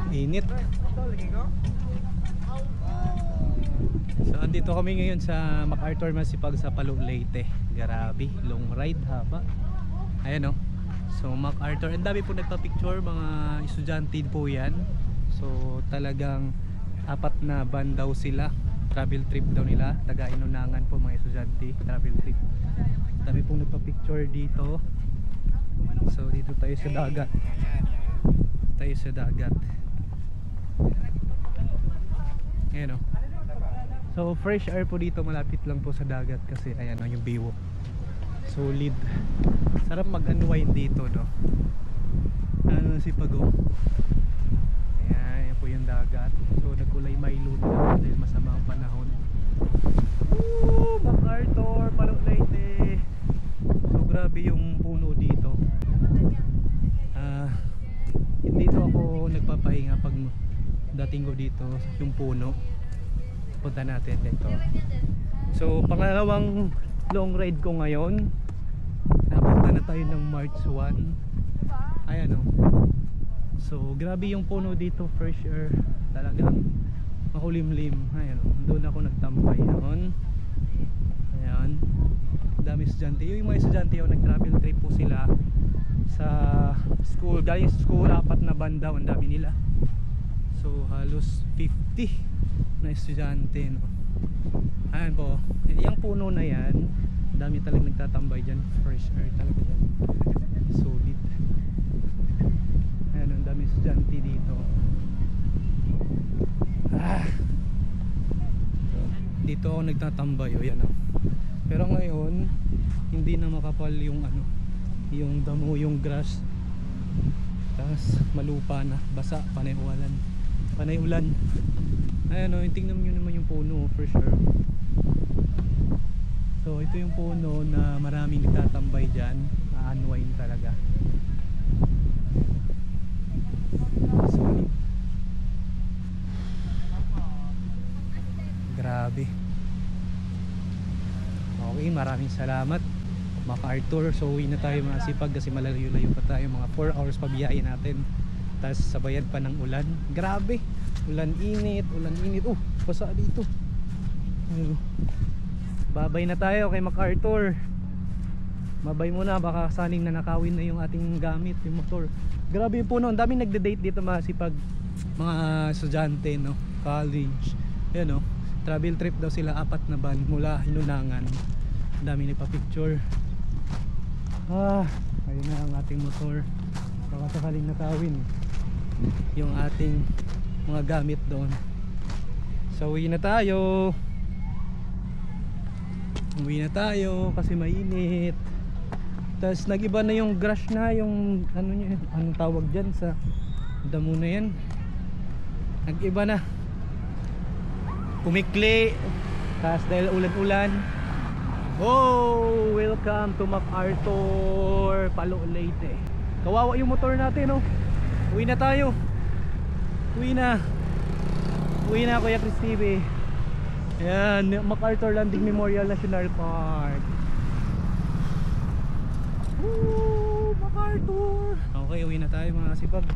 Init. So andito kami ngayon sa MacArthur Masipag sa Palo Leyte. Grabe, long ride, haba. Ayan o. So MacArthur, ang dami po nagpa-picture, mga estudyante po yan. So talagang apat na van daw sila. Travel trip daw nila, taga Inunangan po mga estudyante, travel trip. Dami pong nagpa-picture dito. So dito tayo sa dagat. Tayo sa dagat. Ayan o. So fresh air po dito, malapit lang po sa dagat kasi ayan o yung view. Solid. Sarap mag-unwind dito, no. Ano si Pago. Ayan, yan po yung dagat. So nagkulay Milo na dahil masama ang panahon. Woo! MacArthur, Palo Leyte. So grabe yung puno dito. Dito ako nagpapahinga pag dating ko dito yung puno. Punta natin dito. So pangalawang long ride ko ngayon. Napunta na tayo ng March 1. Ayan o. So grabe yung puno dito, fresh air. Talagang makulimlim. Ayan o. Doon ako nagtambay noon. Ayan. Dami estudyante. Yung mga estudyante yung nag-travel trip po sila sa school. Galing school, apat na banda. Ang dami nila. So halos 50 na estudyante, no? Ayan po, yung puno na yan, dami talagang nagtatambay dyan. Fresh air talaga dyan, solid. Ayan, ang dami estudyante dito. Dito ako nagtatambay, o yan o. Pero ngayon hindi na makapal yung ano, yung damo, yung grass. Tapos malupa na, basa, panay ulan. Ayan o, tingnan nyo naman yung puno, for sure. So ito yung puno na maraming nagtatambay dyan. Unwind talaga. Solid. Grabe. Okay, maraming salamat MacArthur. So uwi na tayo mga sipag kasi malayo-layo pa tayo, mga 4 hours pa biyahe natin. Tapos sabayan pa ng ulan. Grabe, ulan init. Basa dito. Babay na tayo kay MacArthur. Babay muna, baka saling na nakawin na yung ating gamit, yung motor. Grabe yung puno, ang daming nagde-date dito mga sipag, mga estudyante, no, college. Ayan, no, travel trip daw sila, apat na van mula Inunangan. Ang daming nagpa-picture. Ayun na ang ating motor, baka sakaling nakawin yung ating mga gamit doon. So uwi na tayo kasi mainit. Tapos nagiba na yung grass na, yung ano niya, anong tawag dyan sa damo na yan, nagiba na, pumikli. Tapos dahil ulan-ulan. Oh, welcome to MacArthur, Palo Leyte. Kawawa yung motor natin, no. Uwi na tayo. Uwi na Kuya Chris TV. Ayan, MacArthur Landing Memorial National Park. Woo, MacArthur. Okay, uwi na tayo mga sipag.